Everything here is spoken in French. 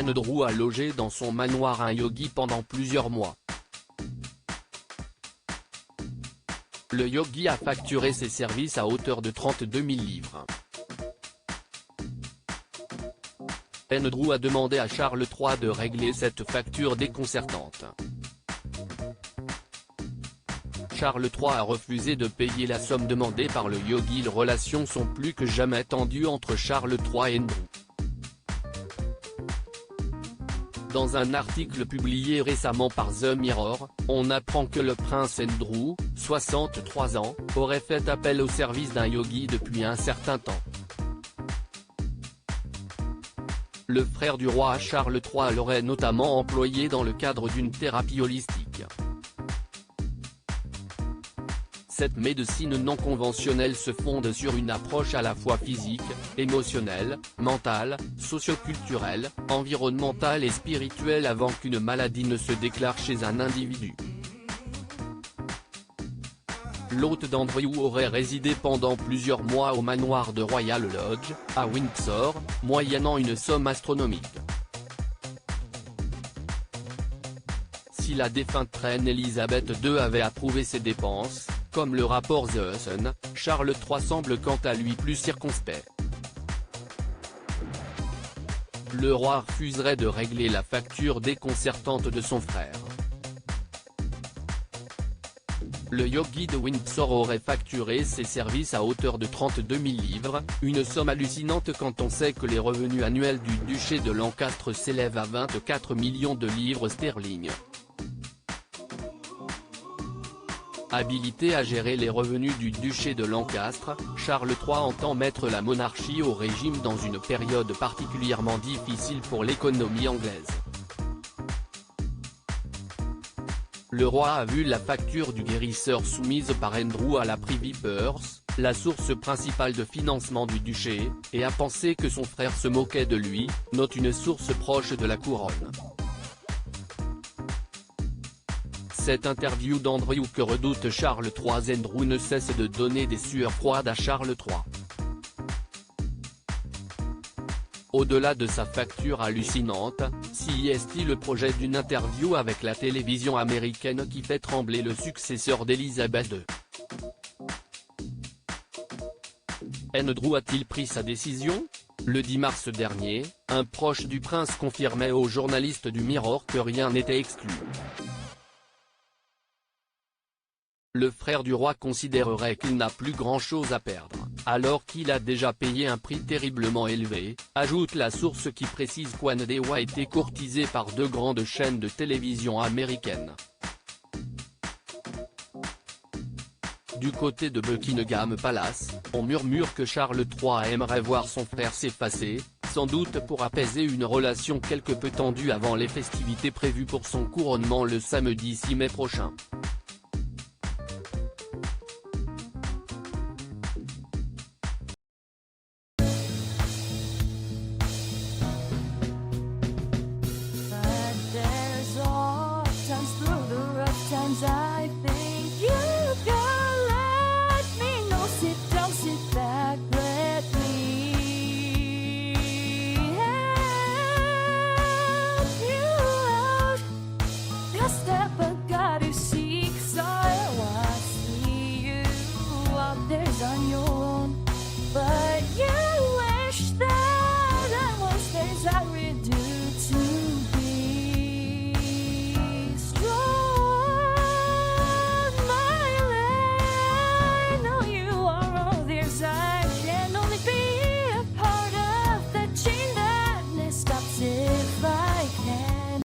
Andrew a logé dans son manoir un yogi pendant plusieurs mois. Le yogi a facturé ses services à hauteur de 32 000 livres. Andrew a demandé à Charles III de régler cette facture déconcertante. Charles III a refusé de payer la somme demandée par le yogi. Les relations sont plus que jamais tendues entre Charles III et Andrew. Dans un article publié récemment par The Mirror, on apprend que le prince Andrew, 63 ans, aurait fait appel au service d'un yogi depuis un certain temps. Le frère du roi Charles III l'aurait notamment employé dans le cadre d'une thérapie holistique. Cette médecine non conventionnelle se fonde sur une approche à la fois physique, émotionnelle, mentale, socioculturelle, environnementale et spirituelle avant qu'une maladie ne se déclare chez un individu. L'hôte d'Andrew aurait résidé pendant plusieurs mois au manoir de Royal Lodge, à Windsor, moyennant une somme astronomique. Si la défunte reine Elisabeth II avait approuvé ces dépenses, comme le rapport The Sun, Charles III semble quant à lui plus circonspect. Le roi refuserait de régler la facture déconcertante de son frère. Le yogi de Windsor aurait facturé ses services à hauteur de 32 000 livres, une somme hallucinante quand on sait que les revenus annuels du duché de Lancastre s'élèvent à 24 millions de livres sterling. Habilité à gérer les revenus du duché de Lancastre, Charles III entend mettre la monarchie au régime dans une période particulièrement difficile pour l'économie anglaise. Le roi a vu la facture du guérisseur soumise par Andrew à la Privy Purse, la source principale de financement du duché, et a pensé que son frère se moquait de lui, note une source proche de la couronne. Cette interview d'Andrew que redoute Charles III. Andrew ne cesse de donner des sueurs froides à Charles III. Au-delà de sa facture hallucinante, s'y est-il le projet d'une interview avec la télévision américaine qui fait trembler le successeur d'Elisabeth II. Andrew a-t-il pris sa décision? Le 10 mars dernier, un proche du prince confirmait aux journalistes du Mirror que rien n'était exclu. Le frère du roi considérerait qu'il n'a plus grand-chose à perdre, alors qu'il a déjà payé un prix terriblement élevé, ajoute la source qui précise qu'Andrew a été courtisé par deux grandes chaînes de télévision américaines. Du côté de Buckingham Palace, on murmure que Charles III aimerait voir son frère s'effacer, sans doute pour apaiser une relation quelque peu tendue avant les festivités prévues pour son couronnement le samedi 6 mai prochain.